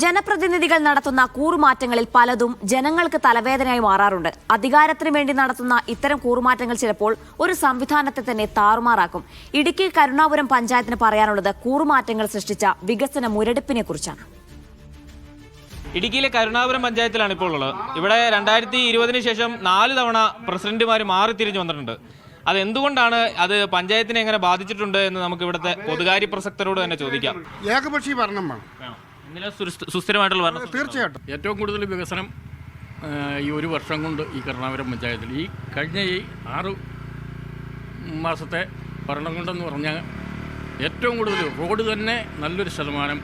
ജനപ്രതിനിധികൾ നടത്തുന്ന കൂറുമാറ്റങ്ങളിൽ പലതും ജനങ്ങൾക്ക് തലവേദനയായി മാറാറുണ്ട്. അധികാരത്തിന് വേണ്ടി നടത്തുന്ന ഇത്തരം കൂറുമാറ്റങ്ങൾ ചിലപ്പോൾ ഒരു സംവിധാനത്തെ തന്നെ താറുമാറാക്കും. ഇടുക്കി കരുണാപുരം പഞ്ചായത്തിന് പറയാനുള്ളത് കൂറുമാറ്റങ്ങൾ സൃഷ്ടിച്ച വികസന മുരടിപ്പിനെ കുറിച്ചാണ്. ഇടുക്കിയിലെ കരുണാപുരം പഞ്ചായത്തിലാണ് ഇപ്പോൾ ഉള്ളത്. ഇവിടെ 2020 ശേഷം 4 തവണ പ്രസിഡന്റുമാർ മാറിത്തിരിഞ്ഞു വന്നിട്ടുണ്ട്. അതെന്തുകൊണ്ടാണ്, അത് പഞ്ചായത്തിനെ എങ്ങനെ ബാധിച്ചിട്ടുണ്ട് എന്ന് നമുക്ക് ഇവിടുത്തെ പൊതുകാര്യ പ്രസക്തരോട് തന്നെ ചോദിക്കാം. ഏകപക്ഷീയ ഭരണം വേണം, സുസ്ഥിരമായിട്ടുള്ള ഭരണം. തീർച്ചയായിട്ടും ഏറ്റവും കൂടുതൽ വികസനം ഈ ഒരു വർഷം കൊണ്ട് ഈ കരുണാപുരം പഞ്ചായത്തിൽ ഈ കഴിഞ്ഞ 6 മാസത്തെ ഭരണം കൊണ്ടെന്ന് പറഞ്ഞാൽ ഏറ്റവും കൂടുതൽ റോഡ് തന്നെ നല്ലൊരു ശതമാനം.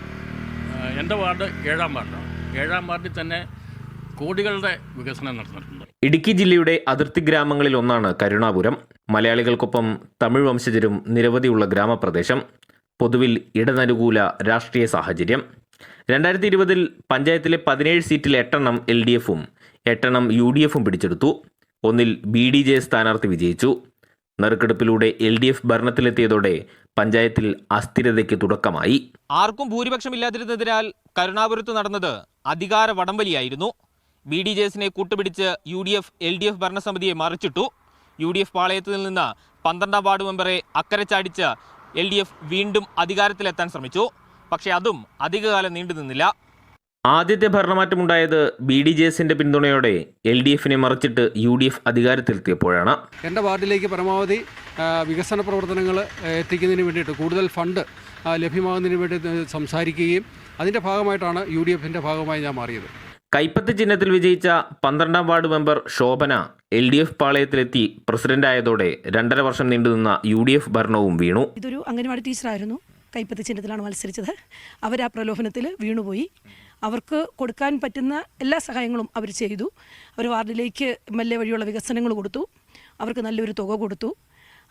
എൻ്റെ വാർഡ് 7ാം വാർഡാണ്. 7ാം വാർഡിൽ തന്നെ കോടികളുടെ വികസനം നടന്നിട്ടുണ്ട്. ഇടുക്കി ജില്ലയുടെ അതിർത്തി ഗ്രാമങ്ങളിൽ ഒന്നാണ് കരുണാപുരം. മലയാളികൾക്കൊപ്പം തമിഴ് വംശജരും നിരവധിയുള്ള ഗ്രാമപ്രദേശം. പൊതുവിൽ ഇടനനുകൂല രാഷ്ട്രീയ സാഹചര്യം. 2020 പഞ്ചായത്തിലെ 17 സീറ്റിൽ 8 LDFും 8 UDFും പിടിച്ചെടുത്തു. 1 BDJ സ്ഥാനാർത്ഥി വിജയിച്ചു. നറുക്കെടുപ്പിലൂടെ LDF ഭരണത്തിലെത്തിയതോടെ പഞ്ചായത്തിൽ അസ്ഥിരതയ്ക്ക് തുടക്കമായി. ആർക്കും ഭൂരിപക്ഷമില്ലാതിരുന്നതിനാൽ കരുണാപുരത്ത് നടന്നത് അധികാര വടംവലിയായിരുന്നു. BDJസിനെ കൂട്ടുപിടിച്ച് UDF LDF ഭരണസമിതിയെ മറിച്ചിട്ടു. UDF പാളയത്തിൽ നിന്ന് 12ാം വാർഡ് മെമ്പറെ അക്കരെ ചാടിച്ച് LDF വീണ്ടും അധികാരത്തിലെത്താൻ ശ്രമിച്ചു. പക്ഷേ അതും അധികകാലം നീണ്ടു നിന്നില്ല. ആദ്യത്തെ ഭരണമാറ്റമുണ്ടായത് BDJസിന്റെ പിന്തുണയോടെ LDFിനെ മറിച്ചിട്ട് UDF അധികാരത്തിലെത്തിയപ്പോഴാണ്. എൻ്റെ വാർഡിലേക്ക് പരമാവധി വികസന പ്രവർത്തനങ്ങൾ എത്തിക്കുന്നതിന് വേണ്ടിയിട്ട് കൂടുതൽ ഫണ്ട് ലഭ്യമാകുന്നതിന് വേണ്ടി സംസാരിക്കുകയും അതിൻ്റെ ഭാഗമായിട്ടാണ് UDFിൻ്റെ ഭാഗമായി ഞാൻ മാറിയത്. കൈപ്പത്ത് ചിഹ്നത്തിൽ വിജയിച്ച 12ാം വാർഡ് മെമ്പർ ശോഭന LDF പാളയത്തിലെത്തി പ്രസിഡന്റായതോടെ 2.5 വർഷം നീണ്ടുനിന്ന UDF ഭരണവും വീണു. ഇതൊരു അംഗൻവാടി ടീച്ചറായിരുന്നു. കൈപ്പത്ത് ചിഹ്നത്തിലാണ് മത്സരിച്ചത്. അവർ ആ പ്രലോഭനത്തിൽ വീണുപോയി. അവർക്ക് കൊടുക്കാൻ പറ്റുന്ന എല്ലാ സഹായങ്ങളും അവർ ചെയ്തു. അവർ വാർഡിലേക്ക് MLA വഴിയുള്ള വികസനങ്ങൾ കൊടുത്തു. അവർക്ക് നല്ലൊരു തുക കൊടുത്തു.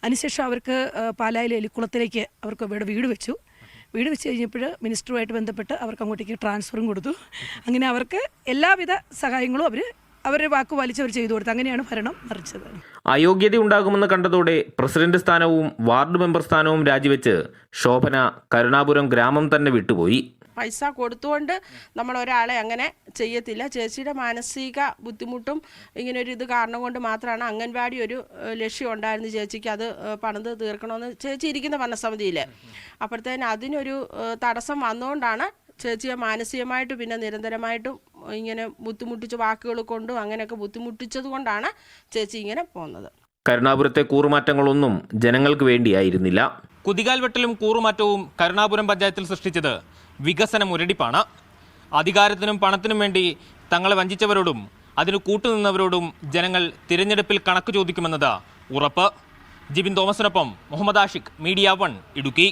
അതിനുശേഷം അവർക്ക് പാലായിലെ എലിക്കുളത്തിലേക്ക് അവർക്ക് ഇവിടെ വീട് വെച്ചു കഴിഞ്ഞപ്പോൾ മിനിസ്റ്ററുമായിട്ട് ബന്ധപ്പെട്ട് അവർക്ക് അങ്ങോട്ടേക്ക് ട്രാൻസ്ഫറും കൊടുത്തു. അങ്ങനെ അവർക്ക് എല്ലാവിധ സഹായങ്ങളും അവരുടെ വാക്ക് പാലിച്ചവർ ചെയ്തു കൊടുത്തു. അങ്ങനെയാണ് ഭരണം മറിച്ചത്. അയോഗ്യത ഉണ്ടാകുമെന്ന് കണ്ടതോടെ പ്രസിഡന്റ് സ്ഥാനവും വാർഡ് മെമ്പർ സ്ഥാനവും രാജിവെച്ച് ശോഭന കരുണാപുരം ഗ്രാമം തന്നെ വിട്ടുപോയി. പൈസ കൊടുത്തുകൊണ്ട് നമ്മൾ ഒരാളെ അങ്ങനെ ചെയ്യത്തില്ല. ചേച്ചിയുടെ മാനസിക ബുദ്ധിമുട്ടും ഇങ്ങനൊരു ഇത് കാരണം കൊണ്ട് മാത്രമാണ് അംഗൻവാടി ഒരു ലക്ഷ്യം ഉണ്ടായിരുന്നു ചേച്ചിക്ക്. അത് പണിത് തീർക്കണമെന്ന് ചേച്ചി ഇരിക്കുന്ന ഭരണസമിതിയിൽ. അപ്പോഴത്തേന് അതിനൊരു തടസ്സം വന്നുകൊണ്ടാണ് ചേച്ചിയെ മാനസികമായിട്ട് പിന്നെ നിരന്തരമായിട്ടും ഇങ്ങനെ ബുദ്ധിമുട്ടിച്ച് വാക്കുകൾ കൊണ്ടും അങ്ങനെയൊക്കെ ബുദ്ധിമുട്ടിച്ചത് കൊണ്ടാണ് ചേച്ചി ഇങ്ങനെ പോകുന്നത്. കരുണാപുരത്തെ കൂറുമാറ്റങ്ങളൊന്നും ജനങ്ങൾക്ക് വേണ്ടിയായിരുന്നില്ല. കുതികാൽ വെട്ടലും കൂറുമാറ്റവും കരുണാപുരം പഞ്ചായത്തിൽ സൃഷ്ടിച്ചത് വികസന മുരടിപ്പാണ്. അധികാരത്തിനും പണത്തിനും വേണ്ടി തങ്ങളെ വഞ്ചിച്ചവരോടും അതിന് കൂട്ടുനിന്നവരോടും ജനങ്ങൾ തിരഞ്ഞെടുപ്പിൽ കണക്ക് ചോദിക്കുമെന്നത് ഉറപ്പ്. ജിബിൻ തോമസിനൊപ്പം മുഹമ്മദ് ആഷിഖ്, മീഡിയ 1, ഇടുക്കി.